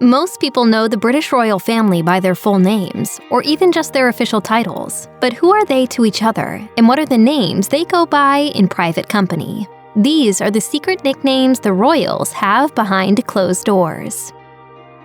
Most people know the British royal family by their full names, or even just their official titles. But who are they to each other, and what are the names they go by in private company? These are the secret nicknames the royals have behind closed doors.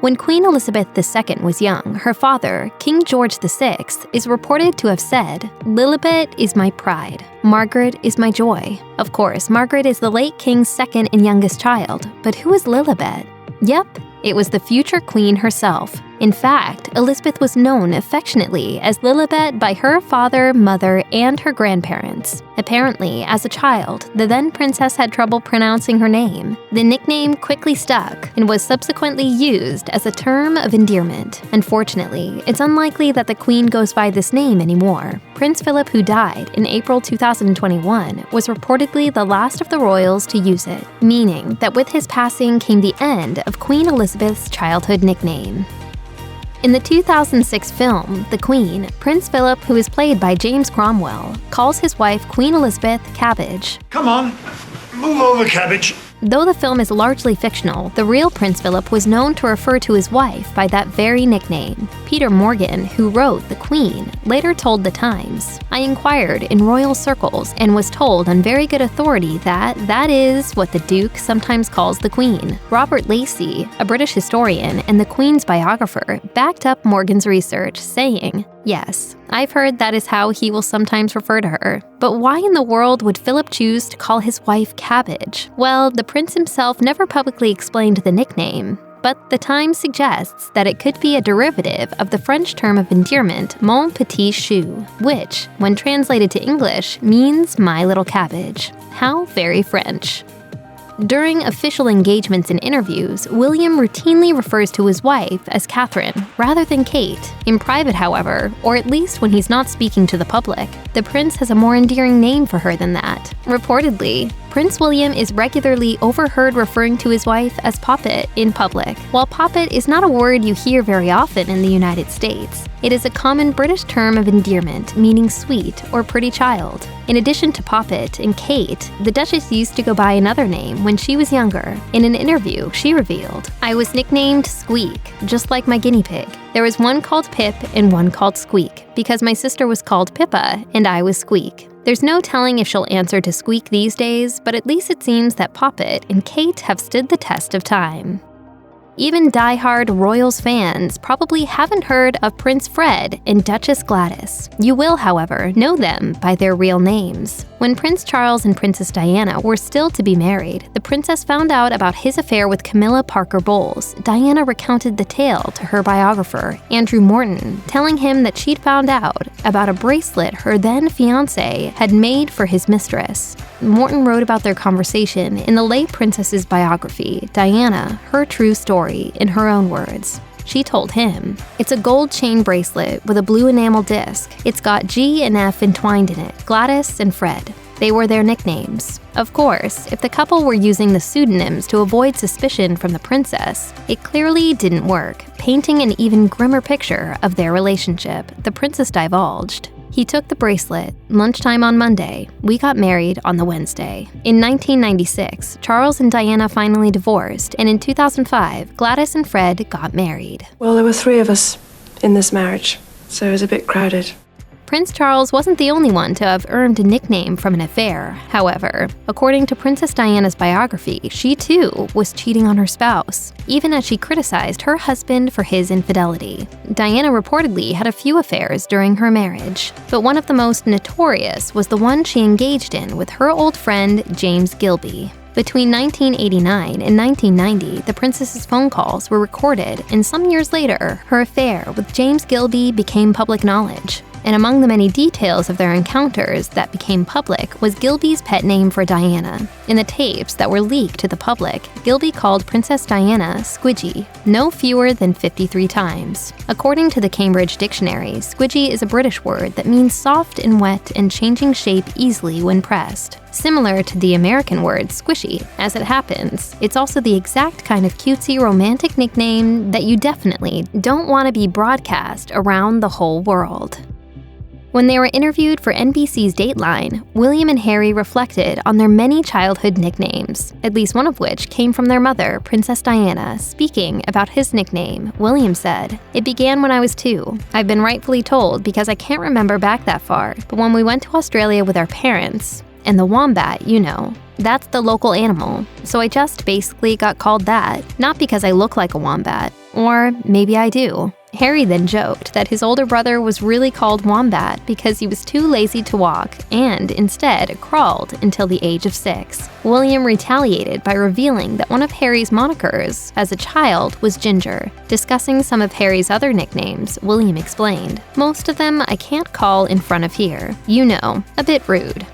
When Queen Elizabeth II was young, her father, King George VI, is reported to have said, "Lilibet is my pride. Margaret is my joy." Of course, Margaret is the late king's second and youngest child, but who is Lilibet? Yep, it was the future queen herself. In fact, Elizabeth was known affectionately as Lilibet by her father, mother, and her grandparents. Apparently, as a child, the then princess had trouble pronouncing her name. The nickname quickly stuck and was subsequently used as a term of endearment. Unfortunately, it's unlikely that the queen goes by this name anymore. Prince Philip, who died in April 2021, was reportedly the last of the royals to use it, meaning that with his passing came the end of Queen Elizabeth's childhood nickname. In the 2006 film, The Queen, Prince Philip, who is played by James Cromwell, calls his wife Queen Elizabeth Cabbage. Come on, move over, Cabbage. Though the film is largely fictional, the real Prince Philip was known to refer to his wife by that very nickname. Peter Morgan, who wrote The Queen, later told The Times, "I inquired in royal circles and was told on very good authority that is what the Duke sometimes calls the Queen." Robert Lacey, a British historian and the Queen's biographer, backed up Morgan's research, saying, "Yes, I've heard that is how he will sometimes refer to her. But why in the world would Philip choose to call his wife Cabbage?" Well, the prince himself never publicly explained the nickname, but The Times suggests that it could be a derivative of the French term of endearment, mon petit chou, which, when translated to English, means my little cabbage. How very French. During official engagements and interviews, William routinely refers to his wife as Catherine rather than Kate. In private, however, or at least when he's not speaking to the public, the prince has a more endearing name for her than that. Reportedly, Prince William is regularly overheard referring to his wife as Poppet in public. While Poppet is not a word you hear very often in the United States, it is a common British term of endearment meaning sweet or pretty child. In addition to Poppet and Kate, the Duchess used to go by another name when she was younger. In an interview, she revealed, "I was nicknamed Squeak, just like my guinea pig. There was one called Pip and one called Squeak, because my sister was called Pippa and I was Squeak." There's no telling if she'll answer to Squeak these days, but at least it seems that Poppet and Kate have stood the test of time. Even die-hard Royals fans probably haven't heard of Prince Fred and Duchess Gladys. You will, however, know them by their real names. When Prince Charles and Princess Diana were still to be married, the princess found out about his affair with Camilla Parker Bowles. Diana recounted the tale to her biographer, Andrew Morton, telling him that she'd found out about a bracelet her then-fiancé had made for his mistress. Morton wrote about their conversation in the late princess's biography, Diana, Her True Story, in her own words. She told him, "It's a gold chain bracelet with a blue enamel disc. It's got G and F entwined in it, Gladys and Fred. They were their nicknames." Of course, if the couple were using the pseudonyms to avoid suspicion from the princess, it clearly didn't work, painting an even grimmer picture of their relationship. The princess divulged, "He took the bracelet, lunchtime on Monday. We got married on the Wednesday." In 1996, Charles and Diana finally divorced, and in 2005, Gladys and Fred got married. Well, there were 3 of us in this marriage, so it was a bit crowded. Prince Charles wasn't the only one to have earned a nickname from an affair. However, according to Princess Diana's biography, she too was cheating on her spouse, even as she criticized her husband for his infidelity. Diana reportedly had a few affairs during her marriage, but one of the most notorious was the one she engaged in with her old friend James Gilby. Between 1989 and 1990, the princess's phone calls were recorded, and some years later, her affair with James Gilby became public knowledge. And among the many details of their encounters that became public was Gilby's pet name for Diana. In the tapes that were leaked to the public, Gilby called Princess Diana Squidgy, no fewer than 53 times. According to the Cambridge Dictionary, Squidgy is a British word that means soft and wet and changing shape easily when pressed. Similar to the American word squishy. As it happens, it's also the exact kind of cutesy romantic nickname that you definitely don't want to be broadcast around the whole world. When they were interviewed for NBC's Dateline, William and Harry reflected on their many childhood nicknames, at least one of which came from their mother, Princess Diana. Speaking about his nickname, William said, "It began when I was 2. I've been rightfully told because I can't remember back that far, but when we went to Australia with our parents, and the wombat, you know, that's the local animal. So I just basically got called that, not because I look like a wombat. Or maybe I do." Harry then joked that his older brother was really called Wombat because he was too lazy to walk and instead crawled until the age of 6. William retaliated by revealing that one of Harry's monikers as a child was Ginger. Discussing some of Harry's other nicknames, William explained, "Most of them I can't call in front of here. You know, a bit rude."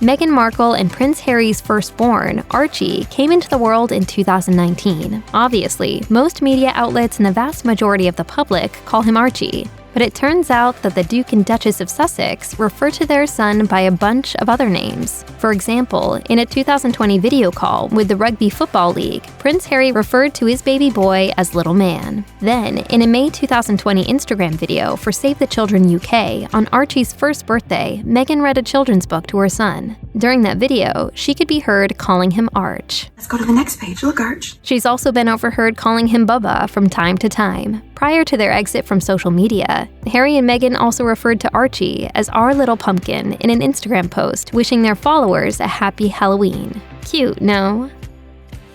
Meghan Markle and Prince Harry's firstborn, Archie, came into the world in 2019. Obviously, most media outlets and the vast majority of the public call him Archie. But it turns out that the Duke and Duchess of Sussex refer to their son by a bunch of other names. For example, in a 2020 video call with the Rugby Football League, Prince Harry referred to his baby boy as Little Man. Then, in a May 2020 Instagram video for Save the Children UK, on Archie's first birthday, Meghan read a children's book to her son. During that video, she could be heard calling him Arch. Let's go to the next page. Look, Arch. She's also been overheard calling him Bubba from time to time. Prior to their exit from social media, Harry and Meghan also referred to Archie as our little pumpkin in an Instagram post, wishing their followers a happy Halloween. Cute, no?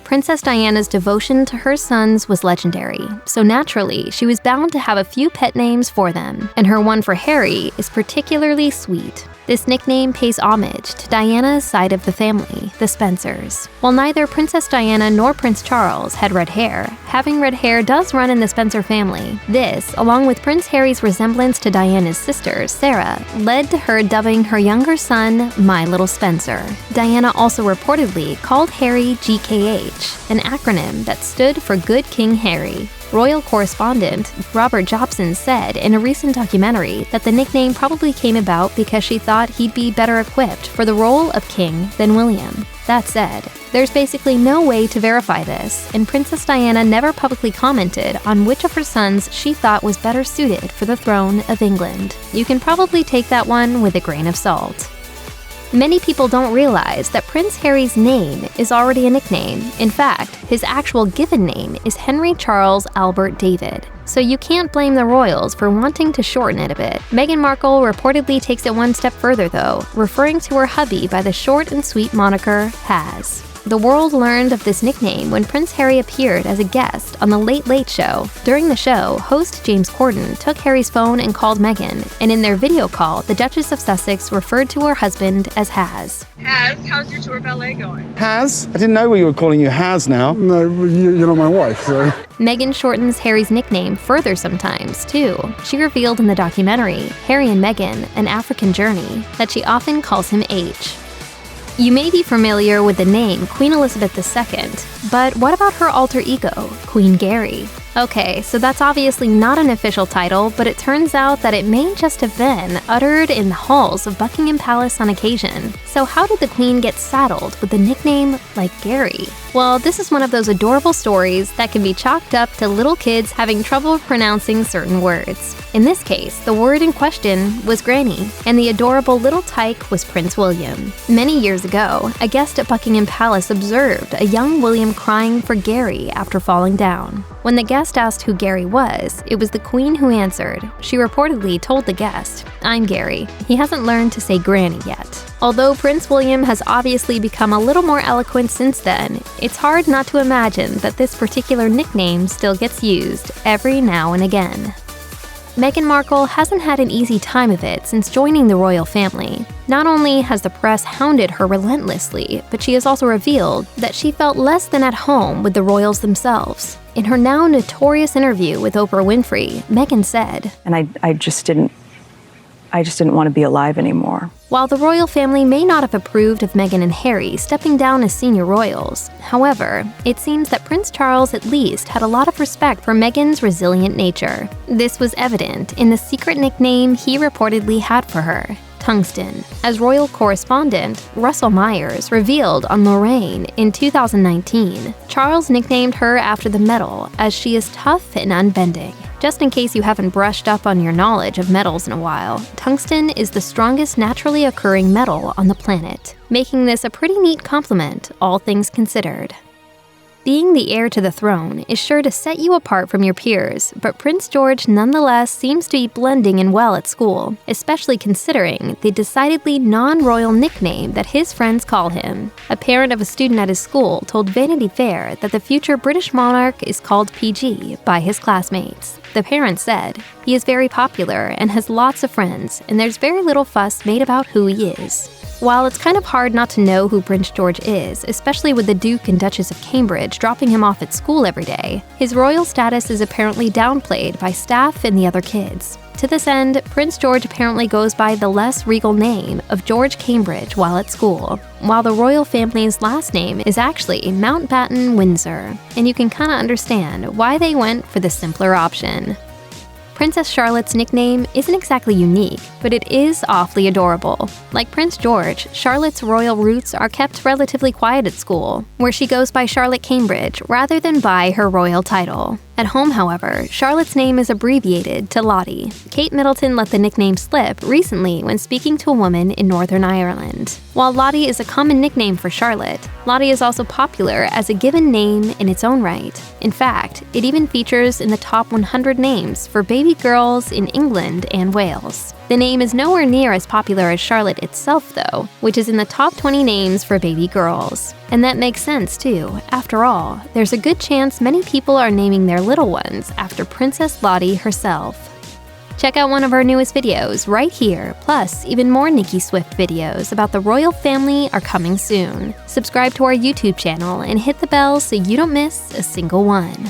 Princess Diana's devotion to her sons was legendary, so naturally, she was bound to have a few pet names for them, and her one for Harry is particularly sweet. This nickname pays homage to Diana's side of the family, the Spencers. While neither Princess Diana nor Prince Charles had red hair, having red hair does run in the Spencer family. This, along with Prince Harry's resemblance to Diana's sister, Sarah, led to her dubbing her younger son My Little Spencer. Diana also reportedly called Harry GKH, an acronym that stood for Good King Harry. Royal correspondent Robert Jobson said in a recent documentary that the nickname probably came about because she thought he'd be better equipped for the role of king than William. That said, there's basically no way to verify this, and Princess Diana never publicly commented on which of her sons she thought was better suited for the throne of England. You can probably take that one with a grain of salt. Many people don't realize that Prince Harry's name is already a nickname. In fact, his actual given name is Henry Charles Albert David. So you can't blame the royals for wanting to shorten it a bit. Meghan Markle reportedly takes it one step further though, referring to her hubby by the short and sweet moniker Has. The world learned of this nickname when Prince Harry appeared as a guest on The Late Late Show. During the show, host James Corden took Harry's phone and called Meghan, and in their video call, the Duchess of Sussex referred to her husband as Has. Has, how's your tour ballet going? Has? I didn't know we were calling you Has now. No, you're not my wife, so... Meghan shortens Harry's nickname further sometimes, too. She revealed in the documentary, Harry and Meghan, An African Journey, that she often calls him H. You may be familiar with the name Queen Elizabeth II, but what about her alter ego, Queen Gary? Okay, so that's obviously not an official title, but it turns out that it may just have been uttered in the halls of Buckingham Palace on occasion. So how did the Queen get saddled with a nickname like Gary? Well, this is one of those adorable stories that can be chalked up to little kids having trouble pronouncing certain words. In this case, the word in question was Granny, and the adorable little tyke was Prince William. Many years ago, a guest at Buckingham Palace observed a young William crying for Gary after falling down. When the guest asked who Gary was, it was the Queen who answered. She reportedly told the guest, "I'm Gary. He hasn't learned to say Granny yet." Although Prince William has obviously become a little more eloquent since then, it's hard not to imagine that this particular nickname still gets used every now and again. Meghan Markle hasn't had an easy time of it since joining the royal family. Not only has the press hounded her relentlessly, but she has also revealed that she felt less than at home with the royals themselves. In her now notorious interview with Oprah Winfrey, Meghan said, And I just didn't want to be alive anymore. While the royal family may not have approved of Meghan and Harry stepping down as senior royals, however, it seems that Prince Charles at least had a lot of respect for Meghan's resilient nature. This was evident in the secret nickname he reportedly had for her, Tungsten. As royal correspondent Russell Myers revealed on Lorraine in 2019, Charles nicknamed her after the metal as she is tough and unbending. Just in case you haven't brushed up on your knowledge of metals in a while, tungsten is the strongest naturally occurring metal on the planet, making this a pretty neat compliment, all things considered. Being the heir to the throne is sure to set you apart from your peers, but Prince George nonetheless seems to be blending in well at school, especially considering the decidedly non-royal nickname that his friends call him. A parent of a student at his school told Vanity Fair that the future British monarch is called PG by his classmates. The parent said, "He is very popular and has lots of friends, and there's very little fuss made about who he is." While it's kind of hard not to know who Prince George is, especially with the Duke and Duchess of Cambridge dropping him off at school every day, his royal status is apparently downplayed by staff and the other kids. To this end, Prince George apparently goes by the less regal name of George Cambridge while at school, while the royal family's last name is actually Mountbatten Windsor, and you can kinda understand why they went for the simpler option. Princess Charlotte's nickname isn't exactly unique, but it is awfully adorable. Like Prince George, Charlotte's royal roots are kept relatively quiet at school, where she goes by Charlotte Cambridge rather than by her royal title. At home, however, Charlotte's name is abbreviated to Lottie. Kate Middleton let the nickname slip recently when speaking to a woman in Northern Ireland. While Lottie is a common nickname for Charlotte, Lottie is also popular as a given name in its own right. In fact, it even features in the top 100 names for baby girls in England and Wales. The name is nowhere near as popular as Charlotte itself, though, which is in the top 20 names for baby girls. And that makes sense, too. After all, there's a good chance many people are naming their little ones after Princess Lottie herself. Check out one of our newest videos right here, plus even more Nicki Swift videos about the royal family are coming soon. Subscribe to our YouTube channel and hit the bell so you don't miss a single one.